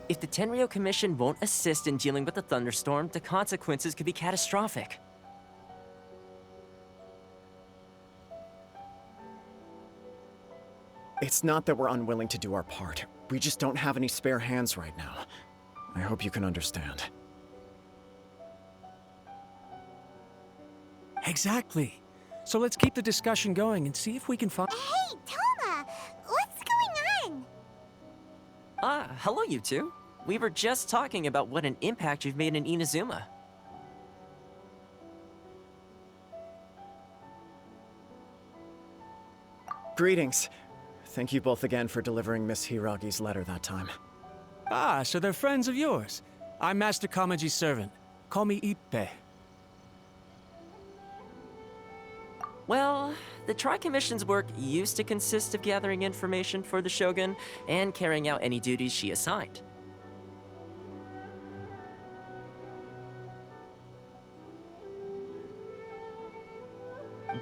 If the Tenryo Commission won't assist in dealing with the thunderstorm, the consequences could be catastrophic. It's not that we're unwilling to do our part. We just don't have any spare hands right now. I hope you can understand. Exactly. So let's keep the discussion going and see if we can find... Hey, Toma! What's going on? Hello you two. We were just talking about what an impact you've made in Inazuma. Greetings. Thank you both again for delivering Miss Hiragi's letter that time. Ah, so they're friends of yours. I'm Master Kamaji's servant. Call me Ippe. Well, the Tri-Commission's work used to consist of gathering information for the Shogun and carrying out any duties she assigned.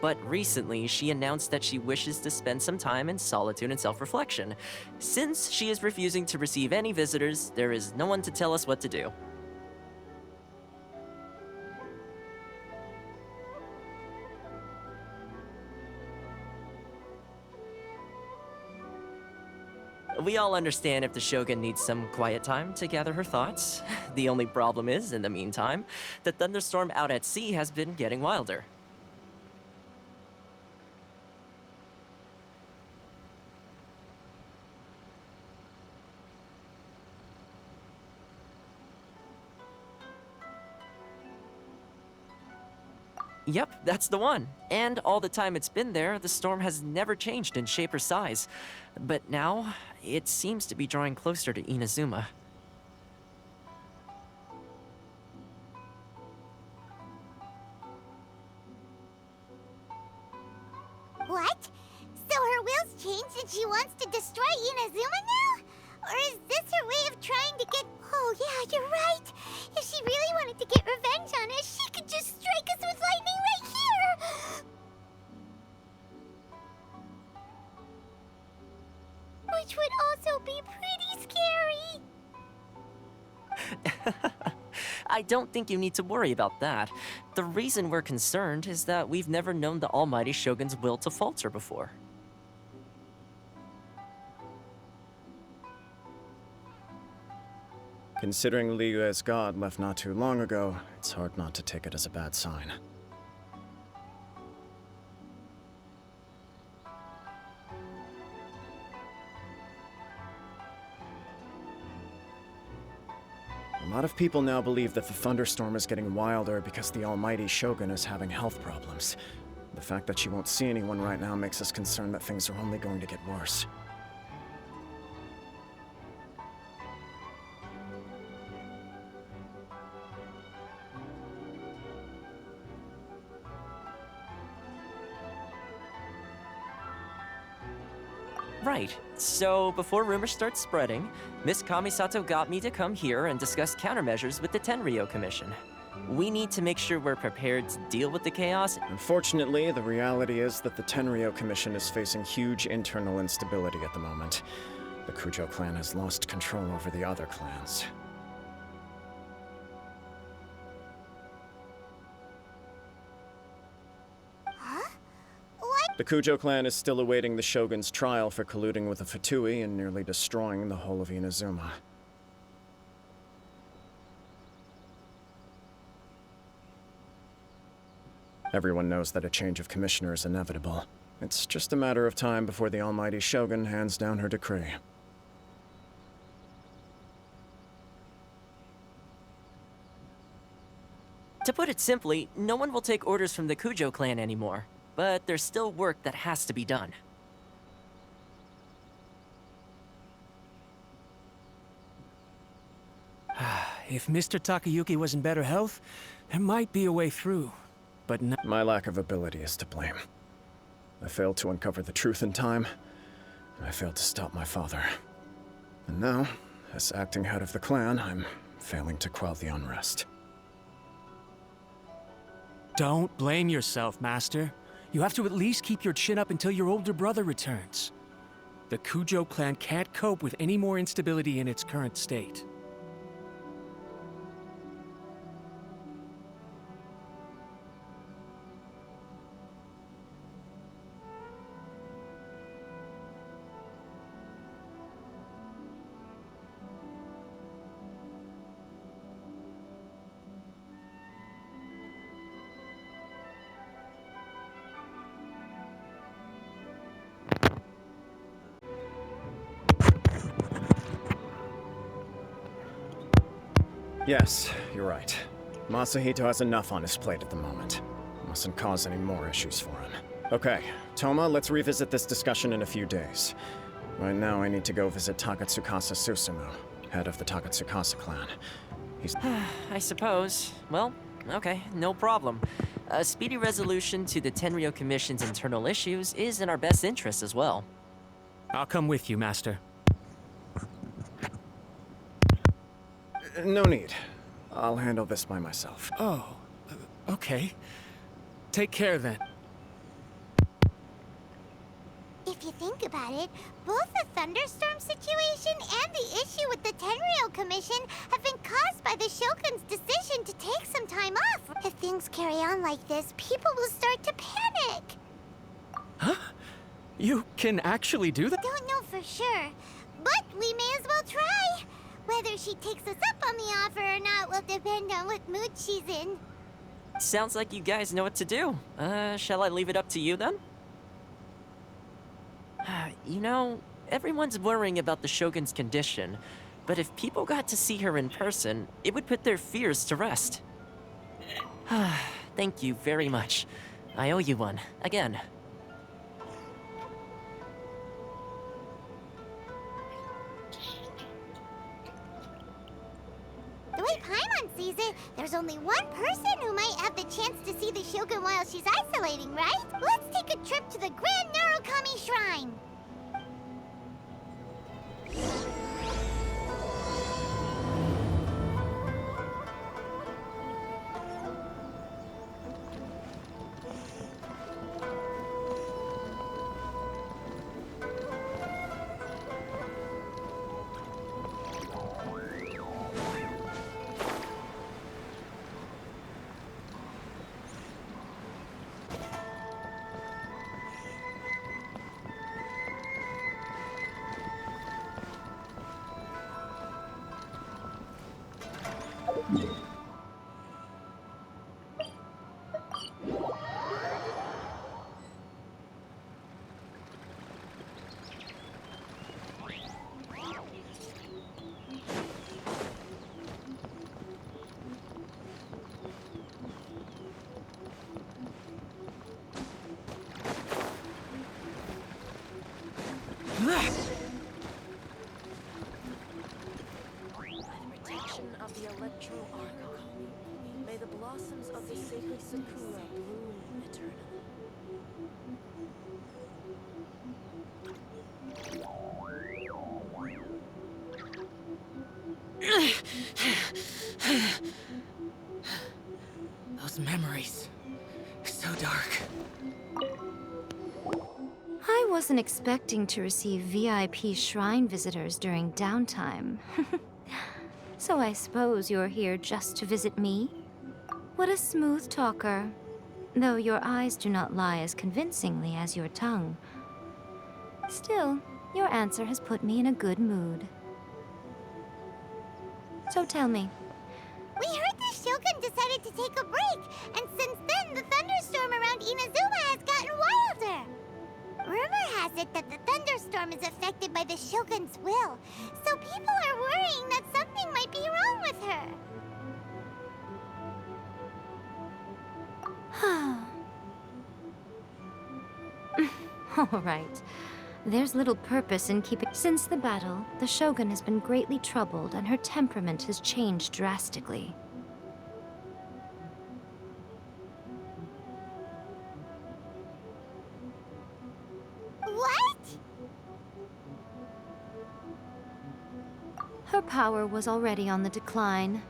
But recently, she announced that she wishes to spend some time in solitude and self-reflection. Since she is refusing to receive any visitors, there is no one to tell us what to do. We all understand if the Shogun needs some quiet time to gather her thoughts. The only problem is, in the meantime, the thunderstorm out at sea has been getting wilder. Yep, that's the one. And all the time it's been there, the storm has never changed in shape or size. But now, it seems to be drawing closer to Inazuma. What? So her will's changed and she wants to destroy Inazuma now? Or is this her way of trying to get... Oh yeah, you're right! If she really wanted to get revenge on us, she could just strike us with lightning right here! Which would also be pretty scary! I don't think you need to worry about that. The reason we're concerned is that we've never known the Almighty Shogun's will to falter before. Considering Liyue's god left not too long ago, it's hard not to take it as a bad sign. A lot of people now believe that the thunderstorm is getting wilder because the almighty Shogun is having health problems. The fact that she won't see anyone right now makes us concerned that things are only going to get worse. Right. So, before rumors start spreading, Miss Kamisato got me to come here and discuss countermeasures with the Tenryo Commission. We need to make sure we're prepared to deal with the chaos. Unfortunately, the reality is that the Tenryo Commission is facing huge internal instability at the moment. The Kujo clan has lost control over the other clans. Huh? What? The Kujo clan is still awaiting the Shogun's trial for colluding with the Fatui and nearly destroying the whole of Inazuma. Everyone knows that a change of commissioner is inevitable. It's just a matter of time before the almighty Shogun hands down her decree. To put it simply, no one will take orders from the Kujo clan anymore. But there's still work that has to be done. If Mr. Takayuki was in better health, there might be a way through. But no. My lack of ability is to blame. I failed to uncover the truth in time, and I failed to stop my father. And now, as acting head of the clan, I'm failing to quell the unrest. Don't blame yourself, Master. You have to at least keep your chin up until your older brother returns. The Kujo clan can't cope with any more instability in its current state. Yes, you're right. Masahito has enough on his plate at the moment. Mustn't cause any more issues for him. Okay, Toma, let's revisit this discussion in a few days. Right now, I need to go visit Takatsukasa Susumu, head of the Takatsukasa clan. He's... I suppose. Well, okay, no problem. A speedy resolution to the Tenryo Commission's internal issues is in our best interest as well. I'll come with you, Master. No need. I'll handle this by myself. Oh, okay. Take care then. If you think about it, both the thunderstorm situation and the issue with the Tenryo Commission have been caused by the Shogun's decision to take some time off. If things carry on like this, people will start to panic. Huh? You can actually do that? Don't know for sure, but we may as well try. Whether she takes us up on the offer or not will depend on what mood she's in. Sounds like you guys know what to do. Shall I leave it up to you then? You know, everyone's worrying about the Shogun's condition, but if people got to see her in person, it would put their fears to rest. Thank you very much. I owe you one, again. The way Paimon sees it, there's only one person who might have the chance to see the Shogun while she's isolating, right? Let's take a trip to the Grand Narukami Shrine! Of the Electro Archon, may the blossoms of the sacred Sakura bloom eternally. Those memories. So dark. I wasn't expecting to receive VIP shrine visitors during downtime. So I suppose you're here just to visit me? What a smooth talker. Though your eyes do not lie as convincingly as your tongue. Still, your answer has put me in a good mood. So tell me. We heard the Shogun decided to take a break, and since then the thunderstorm around Inazuma has gotten wilder. Rumor has it that the thunderstorm is affected by the Shogun's will, so people are worrying that something might be wrong with her. All right. There's little purpose in keeping. Since the battle, the Shogun has been greatly troubled and her temperament has changed drastically. What? Her power was already on the decline.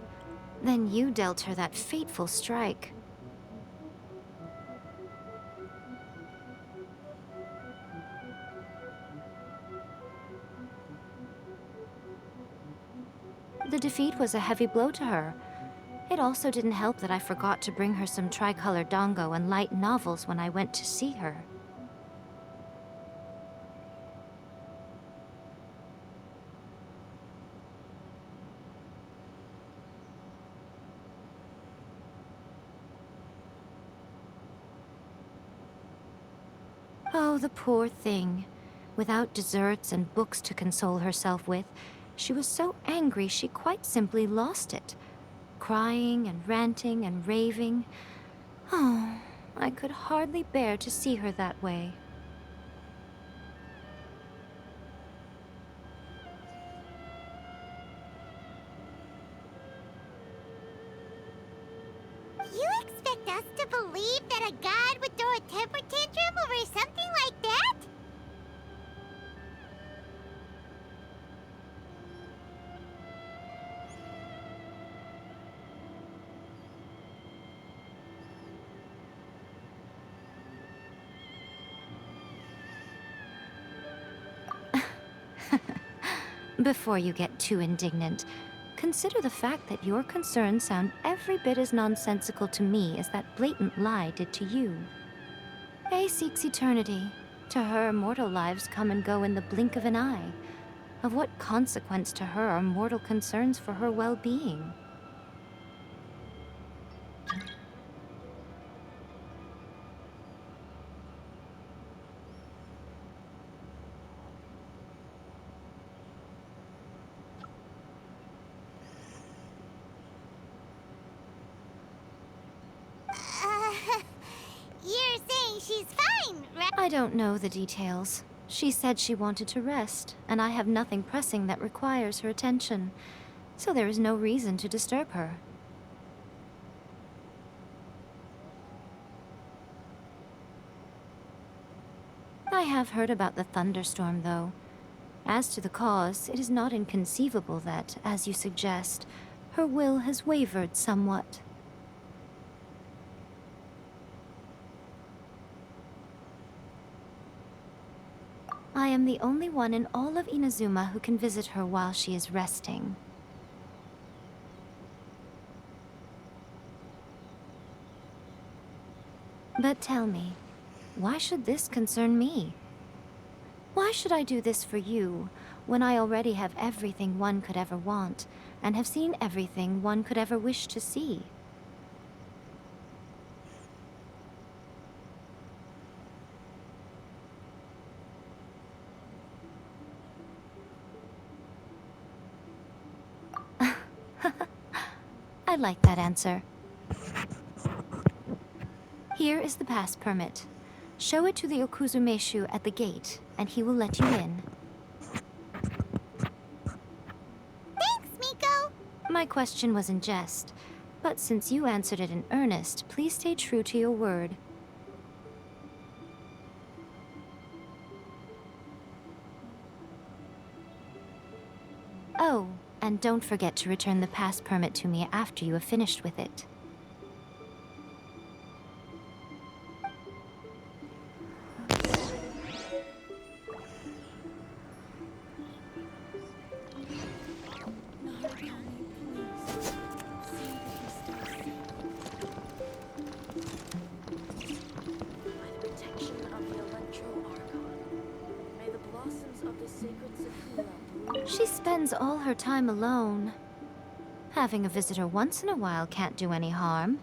Then you dealt her that fateful strike. The defeat was a heavy blow to her. It also didn't help that I forgot to bring her some tricolor dango and light novels when I went to see her. Oh, the poor thing. Without desserts and books to console herself with, she was so angry she quite simply lost it. Crying and ranting and raving. Oh, I could hardly bear to see her that way. You expect us to believe that a god would throw a temper tantrum over something like that? Before you get too indignant, consider the fact that your concerns sound every bit as nonsensical to me as that blatant lie did to you. Faye seeks eternity. To her, mortal lives come and go in the blink of an eye. Of what consequence to her are mortal concerns for her well-being? You're saying she's fine, right? I don't know the details. She said she wanted to rest, and I have nothing pressing that requires her attention, so there is no reason to disturb her. I have heard about the thunderstorm, though. As to the cause, it is not inconceivable that, as you suggest, her will has wavered somewhat. I am the only one in all of Inazuma who can visit her while she is resting. But tell me, why should this concern me? Why should I do this for you, when I already have everything one could ever want, and have seen everything one could ever wish to see? I like that answer. Here is the pass permit. Show it to the Okuzumeshu at the gate, and he will let you in. Thanks, Miko! My question was in jest, but since you answered it in earnest, please stay true to your word. Oh, and don't forget to return the pass permit to me after you have finished with it. By the protection of the Electro Archon, may the blossoms of the sacred Sakura bloom. She spends all her time alone. Having a visitor once in a while can't do any harm.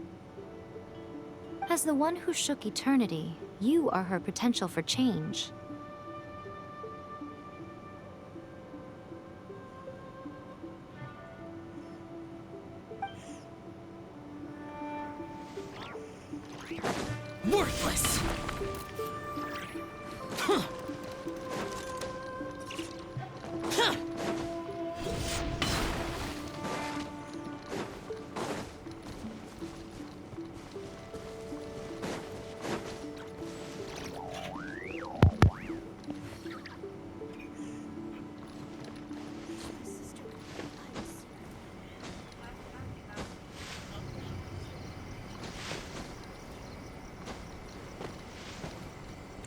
As the one who shook eternity, you are her potential for change. Worthless! Huh.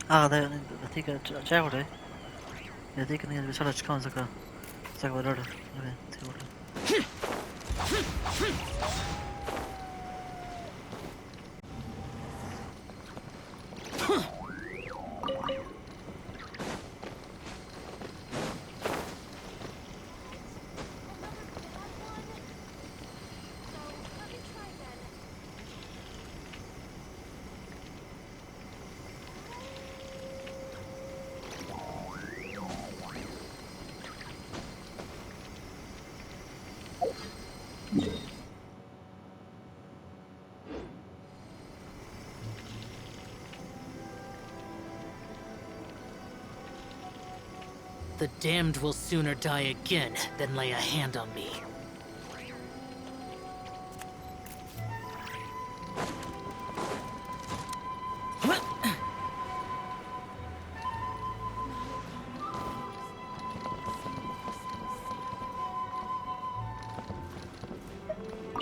Ah, jag tycker att jag det. Jag tycker ni vill sålla chkan saka. Saka vad det. Okej, det var det. The damned will sooner die again than lay a hand on me.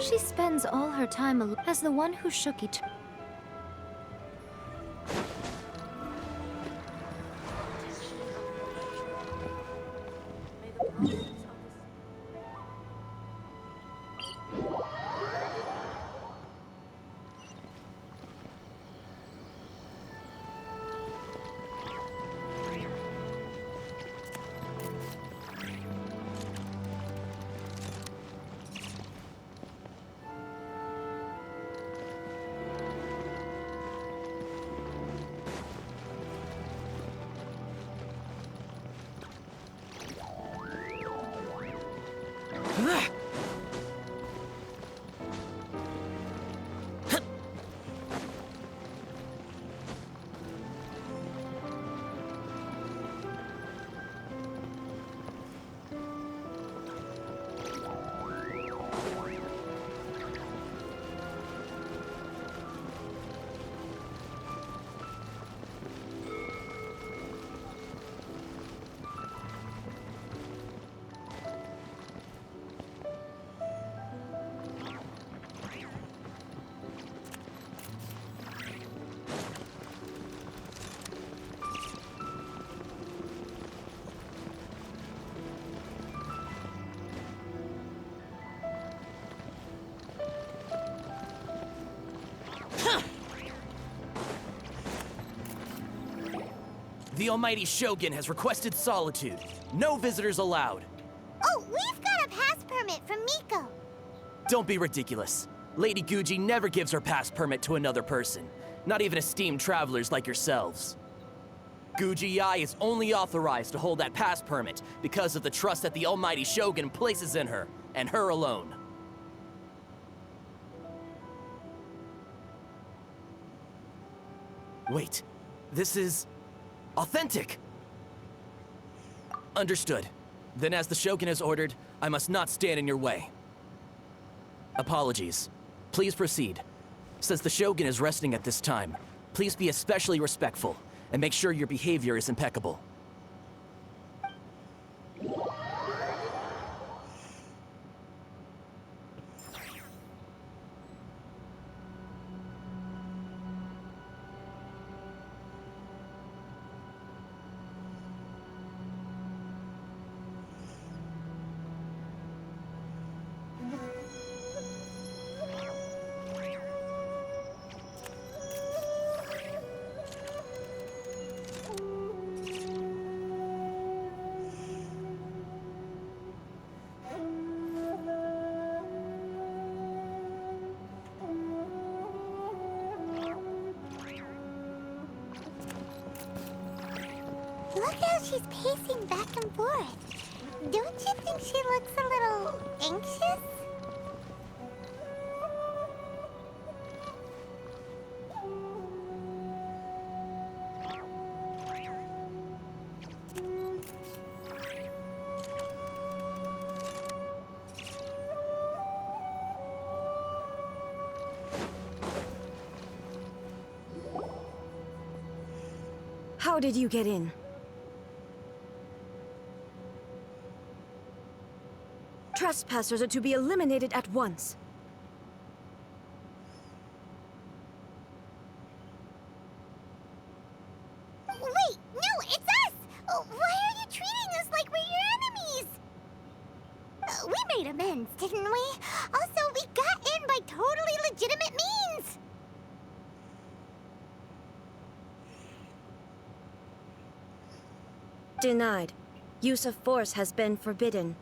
She spends all her time as the one who shook each. May the blossoms of the The almighty Shogun has requested solitude. No visitors allowed. Oh, we've got a pass permit from Miko. Don't be ridiculous. Lady Guji never gives her pass permit to another person, not even esteemed travelers like yourselves. Guji Ai is only authorized to hold that pass permit because of the trust that the almighty Shogun places in her, and her alone. Wait, this is authentic. Understood. Then as the Shogun has ordered, I must not stand in your way. Apologies. Please proceed. Since the Shogun is resting at this time, please be especially respectful and make sure your behavior is impeccable. Look how she's pacing back and forth. Don't you think she looks a little anxious? How did you get in? Trespassers are to be eliminated at once. friends, didn't we? Also, we got in by totally legitimate means! Denied. Use of force has been forbidden.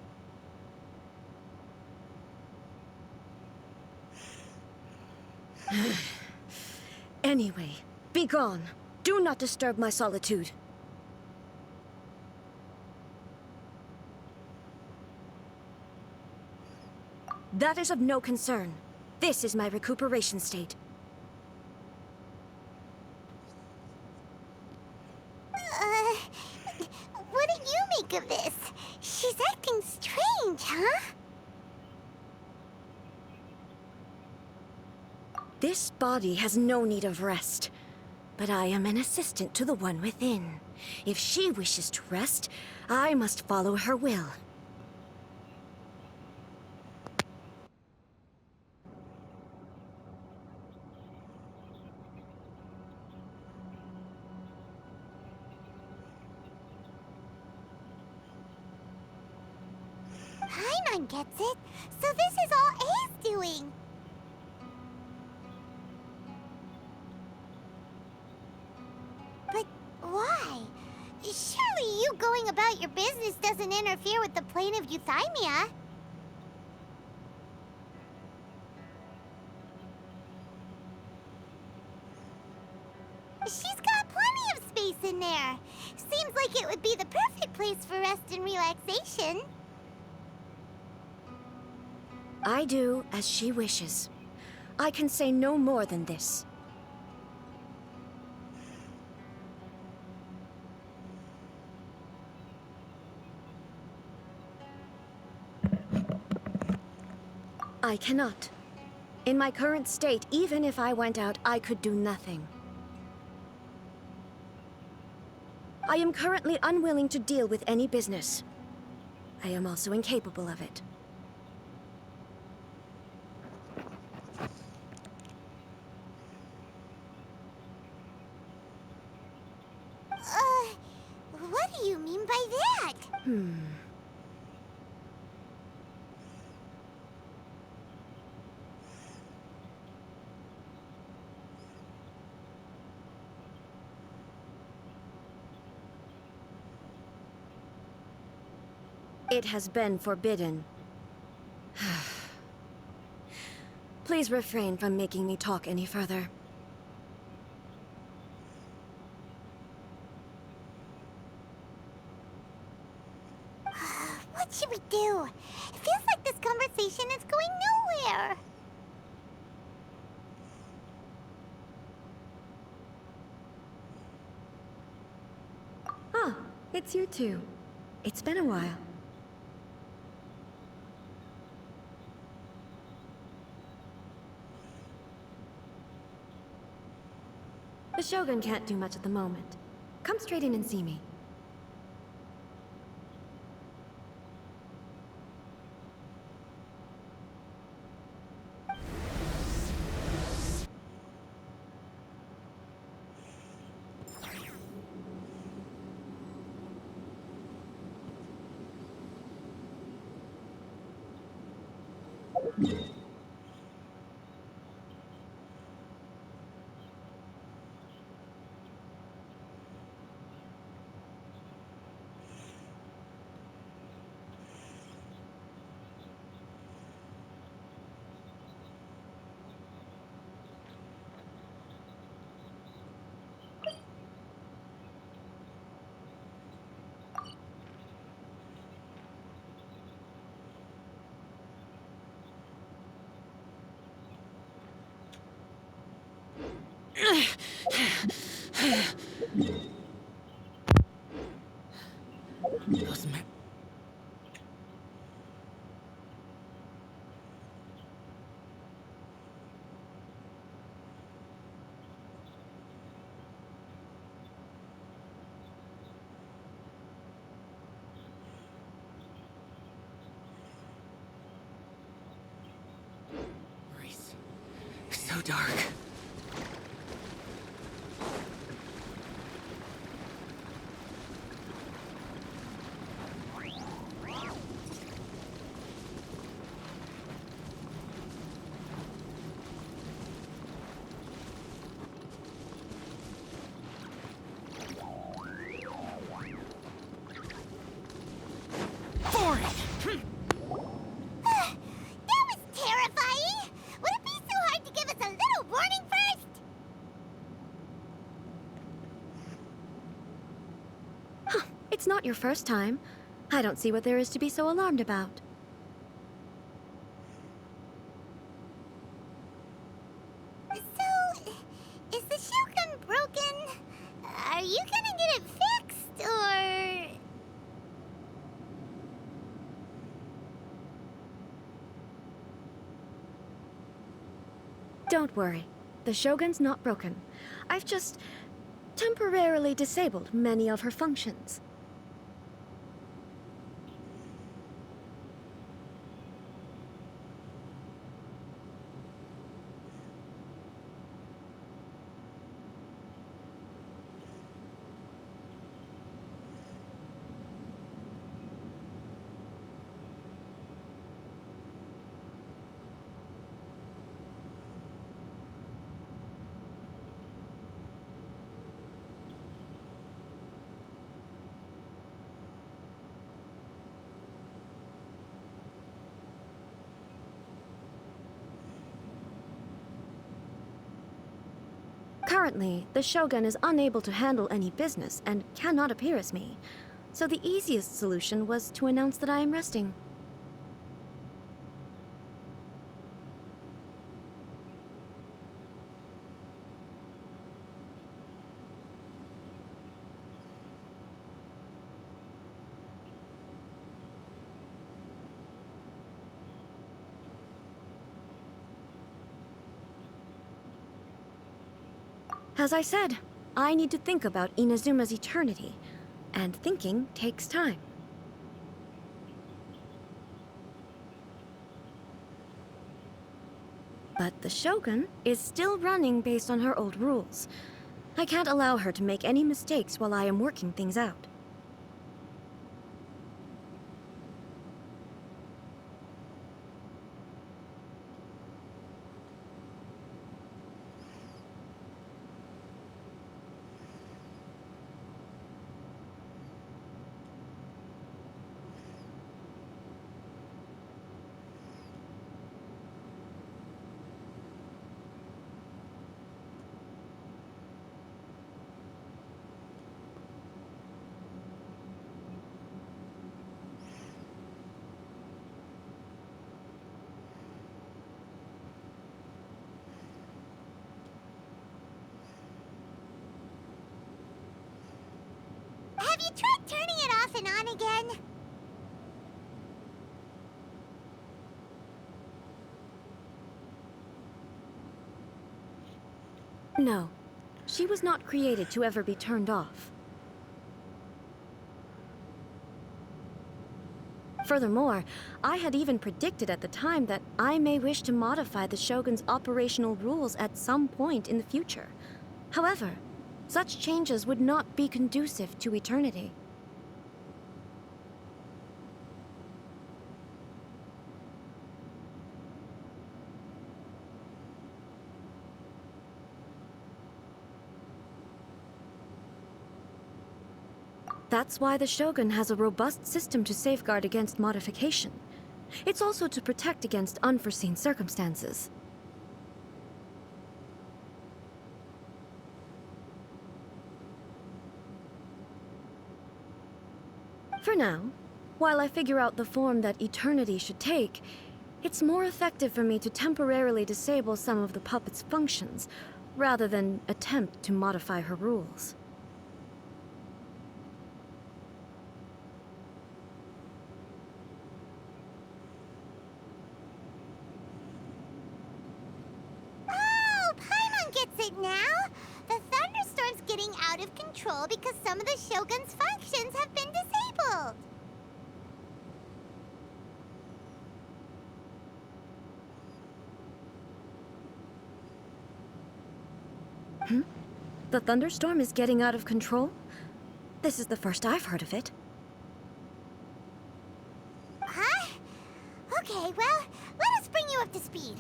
Anyway, be gone. Do not disturb my solitude. That is of no concern. This is my recuperation state. What do you make of this? She's acting strange, huh? This body has no need of rest, but I am an assistant to the one within. If she wishes to rest, I must follow her will. Paimon gets it. So this is all A's doing. But why? Surely you going about your business doesn't interfere with the plane of euthymia. She's got plenty of space in there. Seems like it would be the perfect place for rest and relaxation. I do as she wishes. I can say no more than this. I cannot. In my current state, even if I went out, I could do nothing. I am currently unwilling to deal with any business. I am also incapable of it. What do you mean by that? It has been forbidden. Please refrain from making me talk any further. What should we do? It feels like this conversation is going nowhere. Ah, it's you two. It's been a while. The Shogun can't do much at the moment. Come straight in and see me. Those men. Reese. So dark. It's not your first time. I don't see what there is to be so alarmed about. So, is the Shogun broken? Are you gonna get it fixed, or...? Don't worry. The Shogun's not broken. I've just temporarily disabled many of her functions. Currently, the Shogun is unable to handle any business and cannot appear as me. So the easiest solution was to announce that I am resting. As I said, I need to think about Inazuma's eternity, and thinking takes time. But the Shogun is still running based on her old rules. I can't allow her to make any mistakes while I am working things out. Have you tried turning it off and on again? No. She was not created to ever be turned off. Furthermore, I had even predicted at the time that I may wish to modify the Shogun's operational rules at some point in the future. However, such changes would not be conducive to eternity. That's why the Shogun has a robust system to safeguard against modification. It's also to protect against unforeseen circumstances. For now, while I figure out the form that eternity should take, it's more effective for me to temporarily disable some of the puppet's functions, rather than attempt to modify her rules. Oh, Paimon gets it now! The thunderstorm's getting out of control because some of the Shogun's functions have been disabled! The thunderstorm is getting out of control? This is the first I've heard of it. Huh? Okay, well, let us bring you up to speed.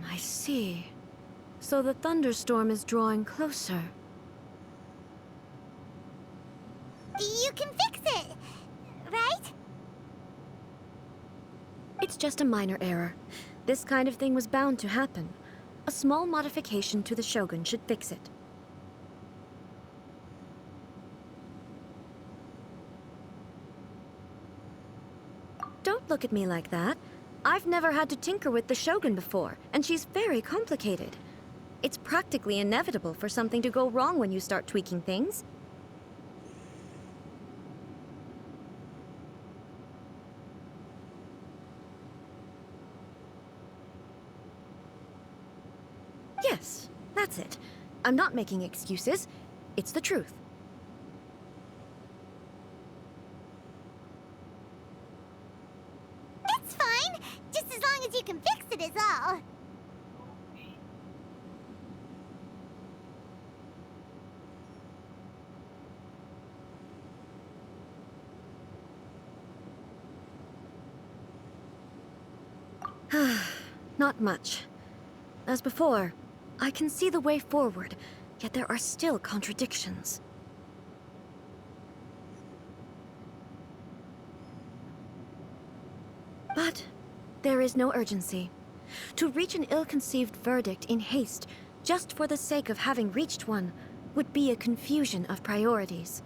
I see. So the thunderstorm is drawing closer. You can fix it, right? It's just a minor error. This kind of thing was bound to happen. A small modification to the Shogun should fix it. look at me like that. I've never had to tinker with the Shogun before, and she's very complicated. It's practically inevitable for something to go wrong when you start tweaking things. Yes, that's it. I'm not making excuses. It's the truth. It's fine, just as long as you can fix it is all. Not much. As before, I can see the way forward, yet there are still contradictions. But there is no urgency. To reach an ill-conceived verdict in haste, just for the sake of having reached one, would be a confusion of priorities.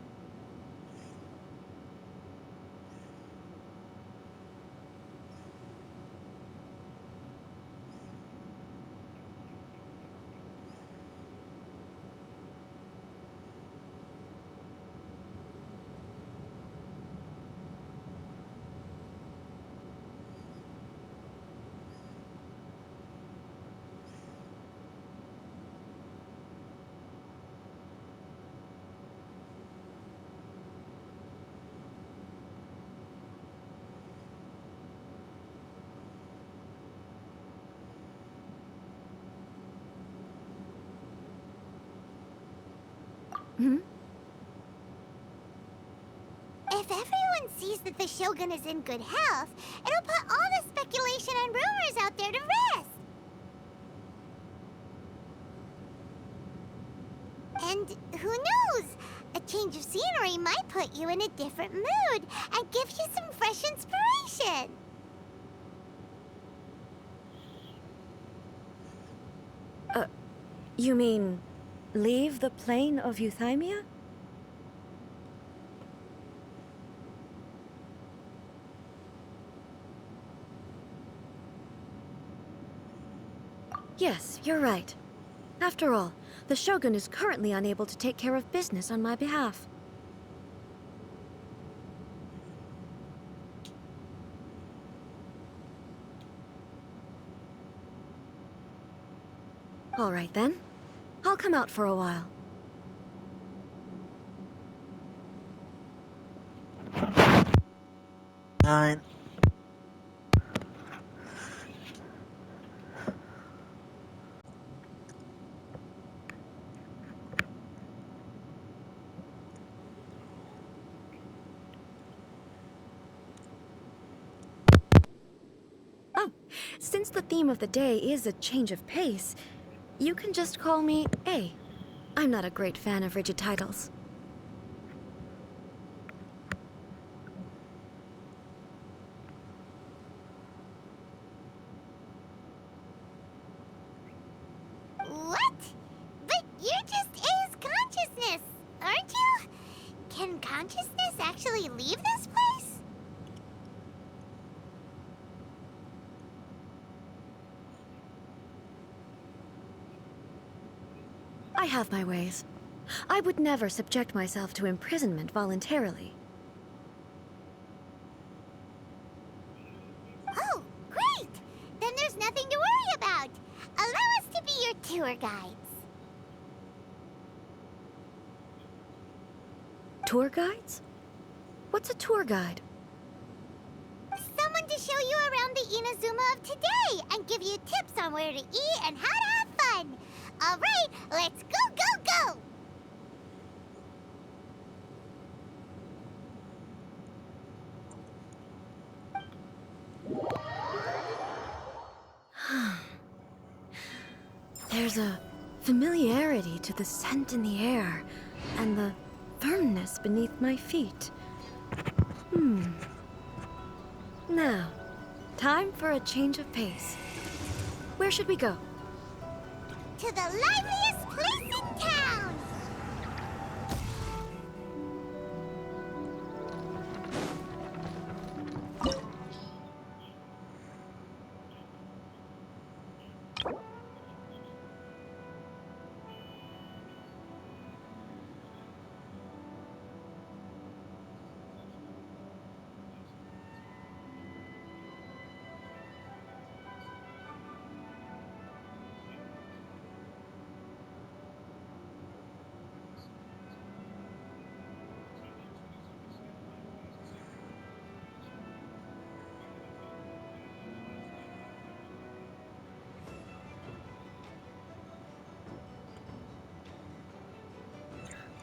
If everyone sees that the Shogun is in good health, it'll put all the speculation and rumors out there to rest. And who knows? A change of scenery might put you in a different mood and give you some fresh inspiration. You mean, leave the plane of Euthymia? Yes, you're right. After all, the Shogun is currently unable to take care of business on my behalf. All right then. I'll come out for a while. Nine. Oh, since the theme of the day is a change of pace, you can just call me A. I'm not a great fan of rigid titles. What? But you're just A's consciousness, aren't you? Can consciousness actually leave this place? I have my ways. I would never subject myself to imprisonment voluntarily. Oh, great! Then there's nothing to worry about. Allow us to be your tour guides. Tour guides? What's a tour guide? Someone to show you around the Inazuma of today and give you tips on where to eat and how to have fun. All right, let's go, go, go! There's a familiarity to the scent in the air and the firmness beneath my feet. Now, time for a change of pace. Where should we go? To the liveliest place in town!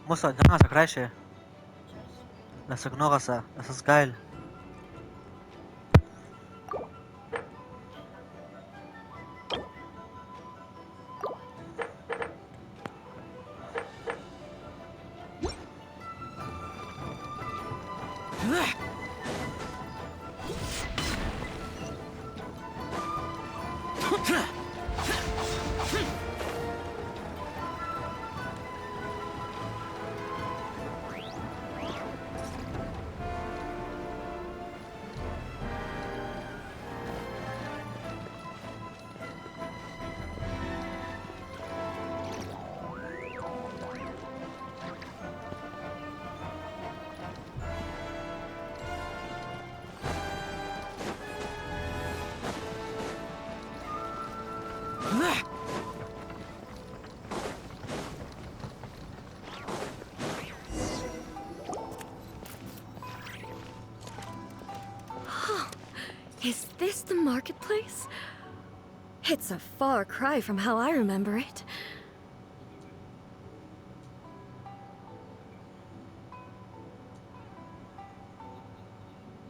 Musa, jangan asa crash. Lasag no kasa, lasas geil. Is this the marketplace? It's a far cry from how I remember it.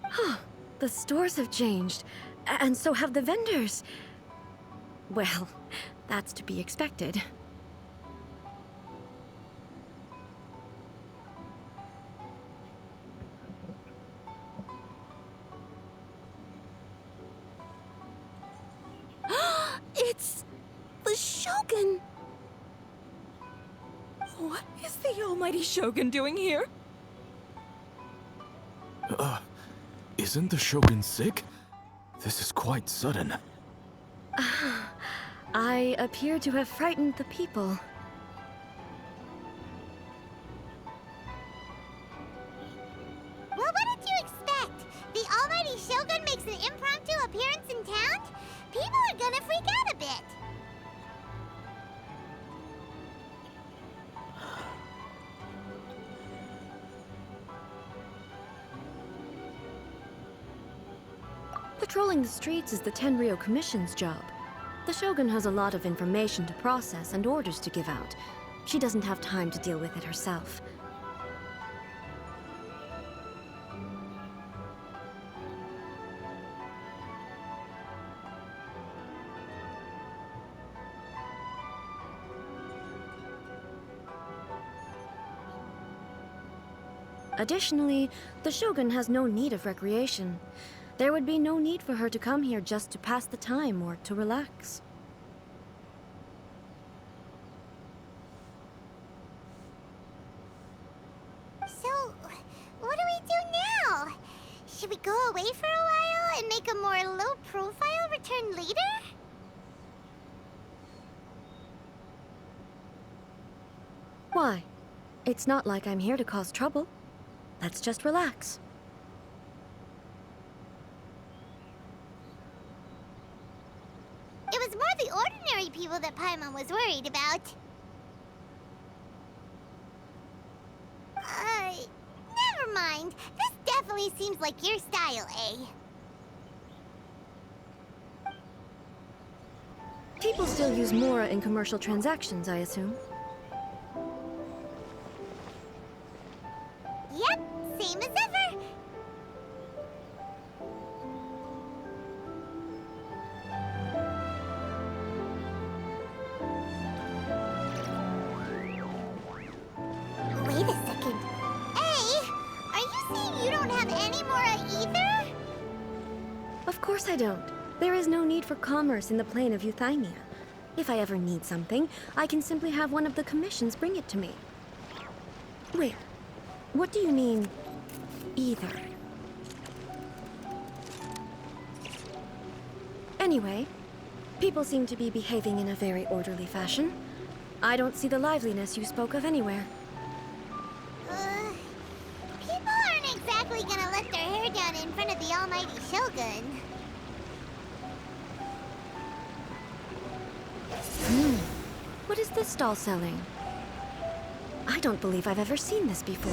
Huh. The stores have changed, and so have the vendors. Well, that's to be expected. It's the Shogun! What is the almighty Shogun doing here? Isn't the Shogun sick? This is quite sudden. I appear to have frightened the people. Well, what did you expect? The almighty Shogun makes an impromptu appearance in town? People are gonna freak out a bit. Patrolling the streets is the Tenryou Commission's job. The Shogun has a lot of information to process and orders to give out. She doesn't have time to deal with it herself. Additionally, the Shogun has no need of recreation. There would be no need for her to come here just to pass the time or to relax. So, what do we do now? Should we go away for a while and make a more low-profile return later? Why? It's not like I'm here to cause trouble. Let's just relax. It was more the ordinary people that Paimon was worried about. Never mind. This definitely seems like your style, eh? People still use Mora in commercial transactions, I assume. Yep, same as ever. Wait a second. Hey, are you saying you don't have any Mora either? Of course I don't. There is no need for commerce in the plane of Euthymia. If I ever need something, I can simply have one of the commissions bring it to me. Wait, what do you mean, either? Anyway, people seem to be behaving in a very orderly fashion. I don't see the liveliness you spoke of anywhere. People aren't exactly gonna let their hair down in front of the almighty Shogun. What is this stall selling? I don't believe I've ever seen this before.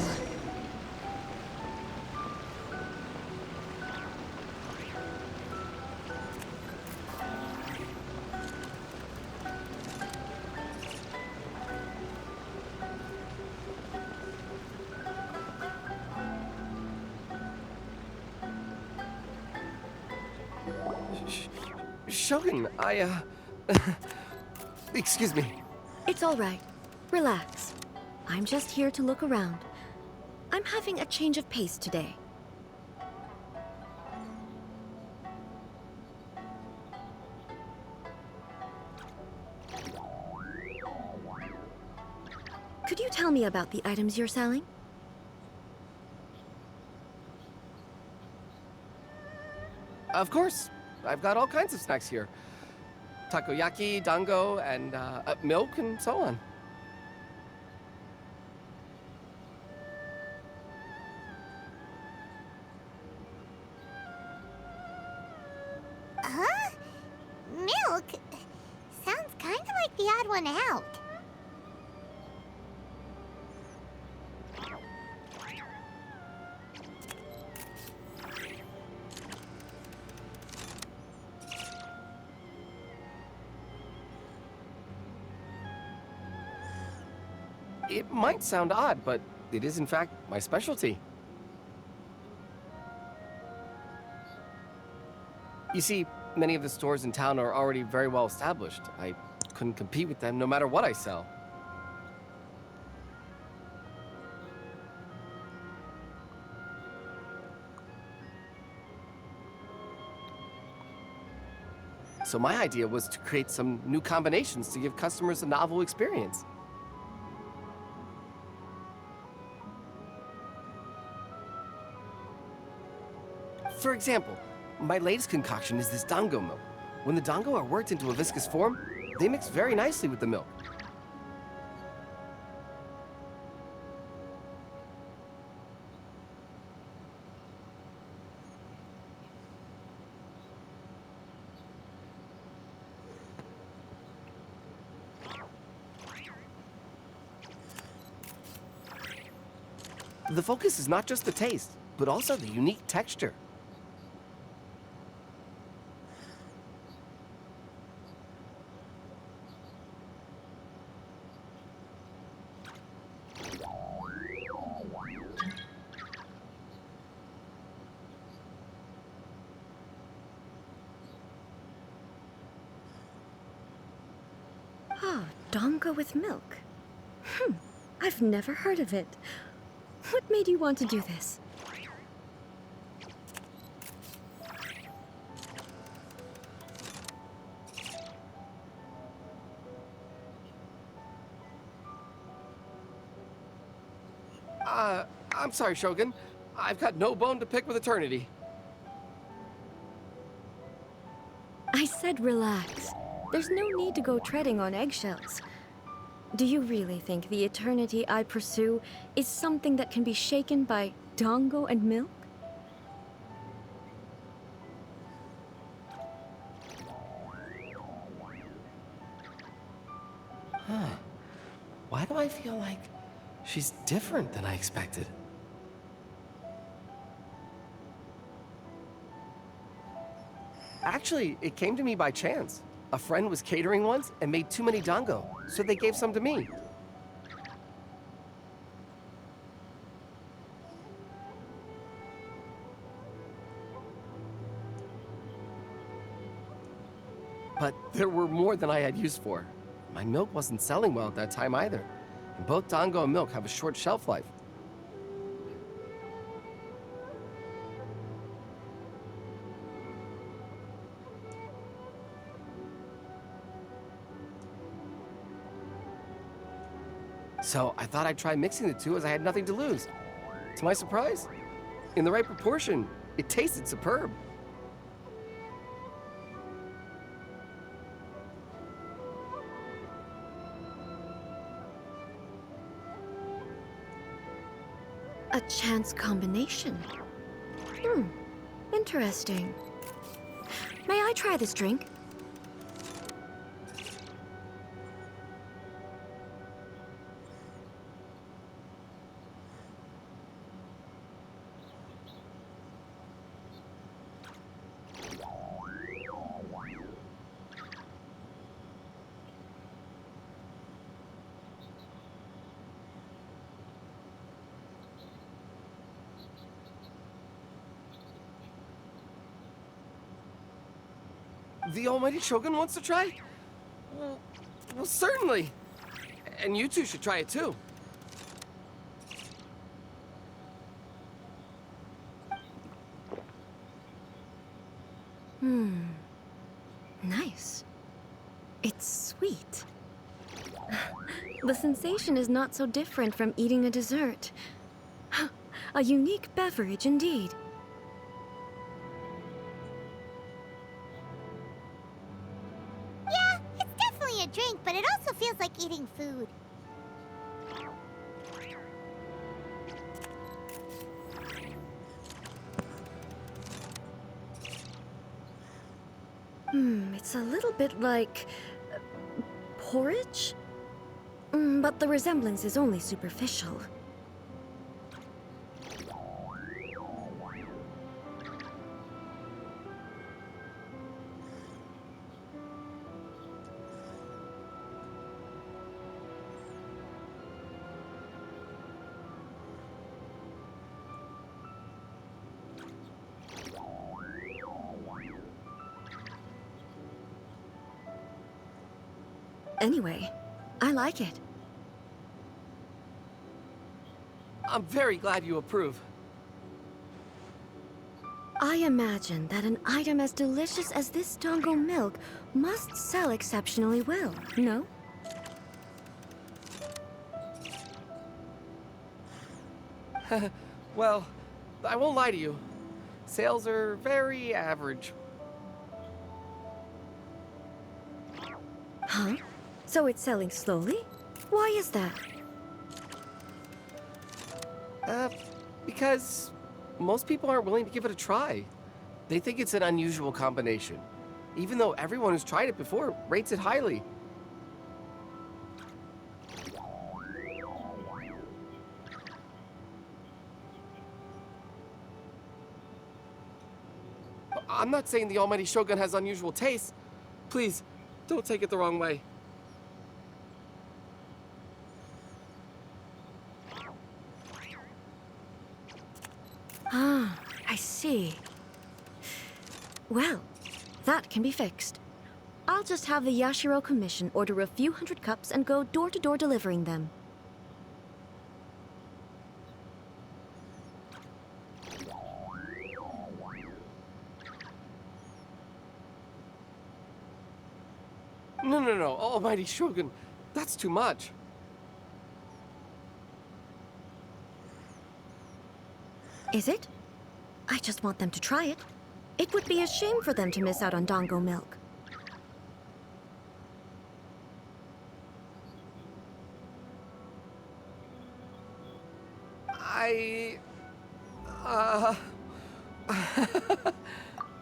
Shogun, excuse me. It's all right. Relax. I'm just here to look around. I'm having a change of pace today. Could you tell me about the items you're selling? Of course. I've got all kinds of snacks here. Takoyaki, dango, and milk, and so on. Huh? Milk? Sounds kind of like the odd one out. It might sound odd, but it is in fact my specialty. You see, many of the stores in town are already very well established. I couldn't compete with them no matter what I sell. So my idea was to create some new combinations to give customers a novel experience. For example, my latest concoction is this dango milk. When the dango are worked into a viscous form, they mix very nicely with the milk. The focus is not just the taste, but also the unique texture. Oh, dango with milk. I've never heard of it. What made you want to do this? I'm sorry, Shogun. I've got no bone to pick with eternity. I said relax. There's no need to go treading on eggshells. Do you really think the eternity I pursue is something that can be shaken by dango and milk? Huh. Why do I feel like she's different than I expected? Actually, it came to me by chance. A friend was catering once and made too many dango, so they gave some to me. But there were more than I had use for. My milk wasn't selling well at that time either. And both dango and milk have a short shelf life. So I thought I'd try mixing the two as I had nothing to lose. To my surprise, in the right proportion, it tasted superb. A chance combination. Interesting. May I try this drink? The Almighty Shogun wants to try? Well, certainly. And you two should try it too. Nice. It's sweet. The sensation is not so different from eating a dessert. A unique beverage indeed. Yeah, it's definitely a drink, but it also feels like eating food. It's a little bit like porridge? But the resemblance is only superficial. Anyway, I like it. I'm very glad you approve. I imagine that an item as delicious as this Dango milk must sell exceptionally well, no? Well, I won't lie to you. Sales are very average. Huh? So it's selling slowly? Why is that? Because most people aren't willing to give it a try. They think it's an unusual combination, even though everyone who's tried it before rates it highly. I'm not saying the Almighty Shogun has unusual tastes. Please, don't take it the wrong way. Ah, I see. Well, that can be fixed. I'll just have the Yashiro Commission order a few hundred cups and go door-to-door delivering them. No, Almighty Shogun, that's too much. Is it? I just want them to try it. It would be a shame for them to miss out on Dango milk.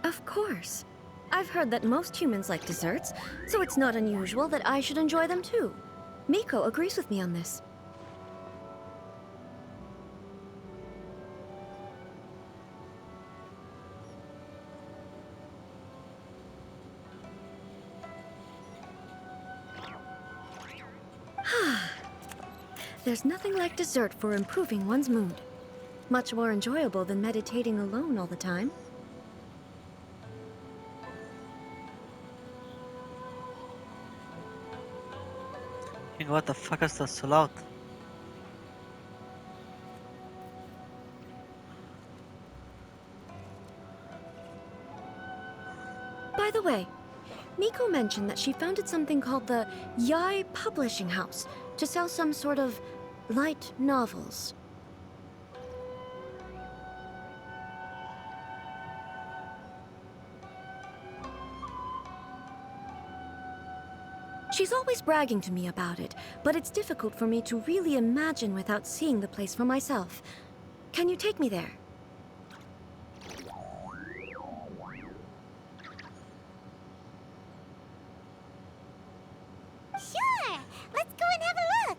Of course. I've heard that most humans like desserts, so it's not unusual that I should enjoy them too. Miko agrees with me on this. There's nothing like dessert for improving one's mood. Much more enjoyable than meditating alone all the time. What the fuck is that so loud? By the way, Miko mentioned that she founded something called the Yai Publishing House to sell some sort of light novels. She's always bragging to me about it, but it's difficult for me to really imagine without seeing the place for myself. Can you take me there? Sure! Let's go and have a look!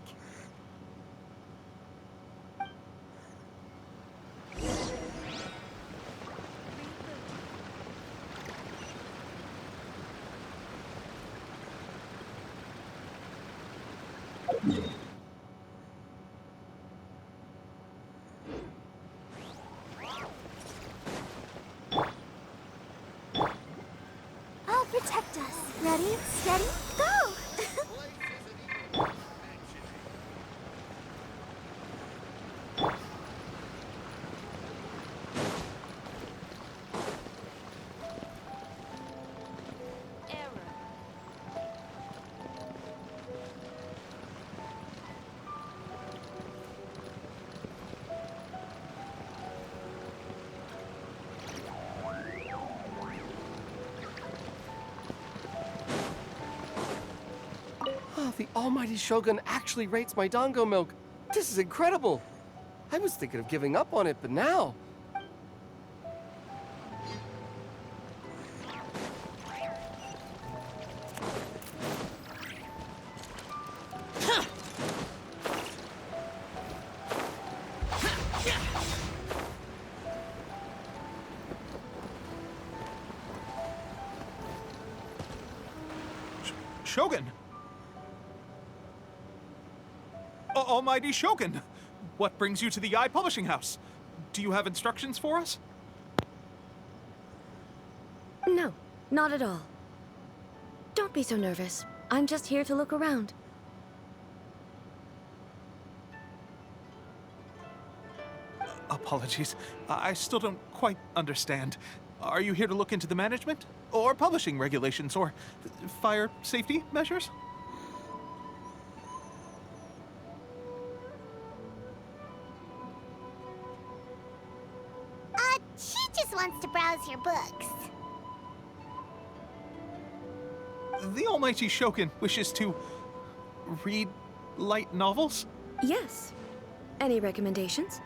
Ready, steady, go! Oh, the almighty Shogun actually rates my dango milk. This is incredible. I was thinking of giving up on it, but now... Shogun! Almighty Shogun! What brings you to the Eye Publishing House? Do you have instructions for us? No, not at all. Don't be so nervous. I'm just here to look around. Apologies. I still don't quite understand. Are you here to look into the management? Or publishing regulations? Or fire safety measures? She just wants to browse your books. The almighty Shogun wishes to read light novels? Yes. Any recommendations?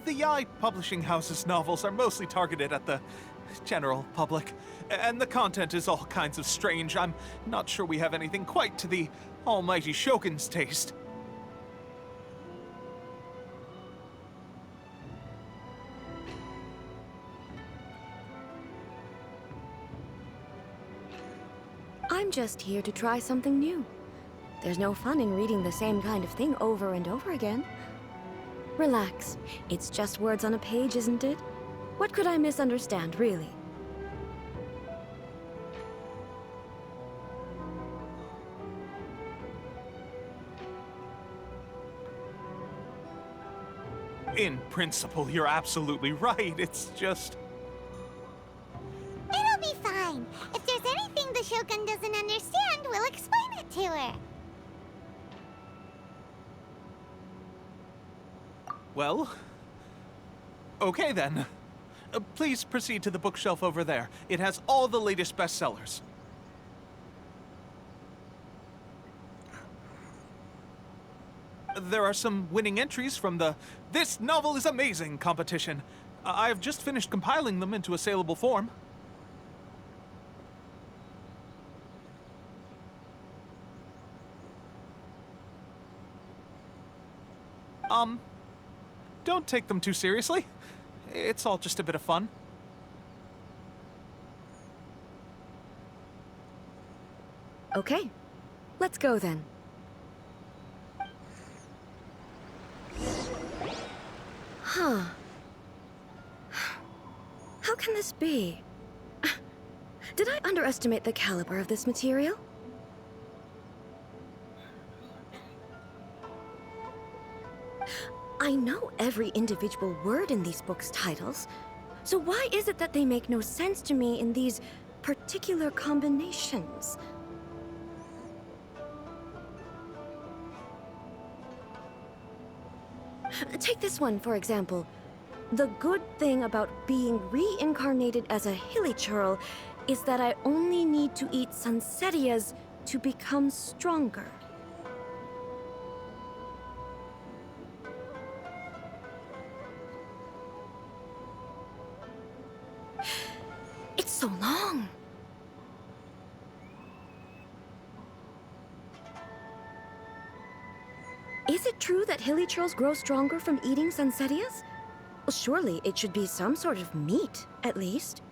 The Eye Publishing House's novels are mostly targeted at the general public, and the content is all kinds of strange. I'm not sure we have anything quite to the almighty Shogun's taste. I'm just here to try something new. There's no fun in reading the same kind of thing over and over again. Relax. It's just words on a page, isn't it? What could I misunderstand, really? In principle, you're absolutely right. It's just... It'll be fine. If there's anything the Shogun doesn't understand, we'll explain it to her. Well... okay then. Please proceed to the bookshelf over there. It has all the latest bestsellers. There are some winning entries from the This Novel is Amazing competition. I've just finished compiling them into a saleable form. Don't take them too seriously. It's all just a bit of fun. Okay. Let's go then. Huh. How can this be? Did I underestimate the caliber of this material? I know every individual word in these books' titles, so why is it that they make no sense to me in these particular combinations? Take this one, for example. The good thing about being reincarnated as a hilichurl is that I only need to eat Sansetias to become stronger. It's so long. Is it true that hilichurls grow stronger from eating Sansetias? Well, surely it should be some sort of meat, at least.